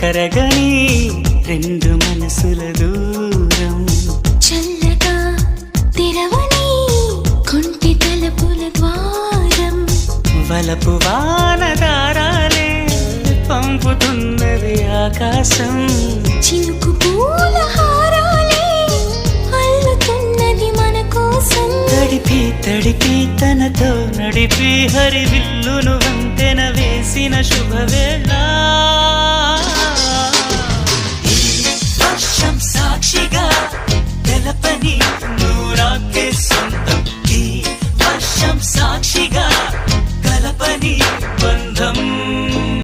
కరగని రెండు మనసుల దూరం చల్లగా తెరవని కొంటి తలుపుల ద్వారం వలపు వానదారాలే పంపుతున్నది ఆకాశం చినుకు పూల హారాలే అల్లుతున్నది మన కోసం తడిపి తడిపి తనతో నడిపి హరివిల్లును వంతెన వేసిన శుభవేళ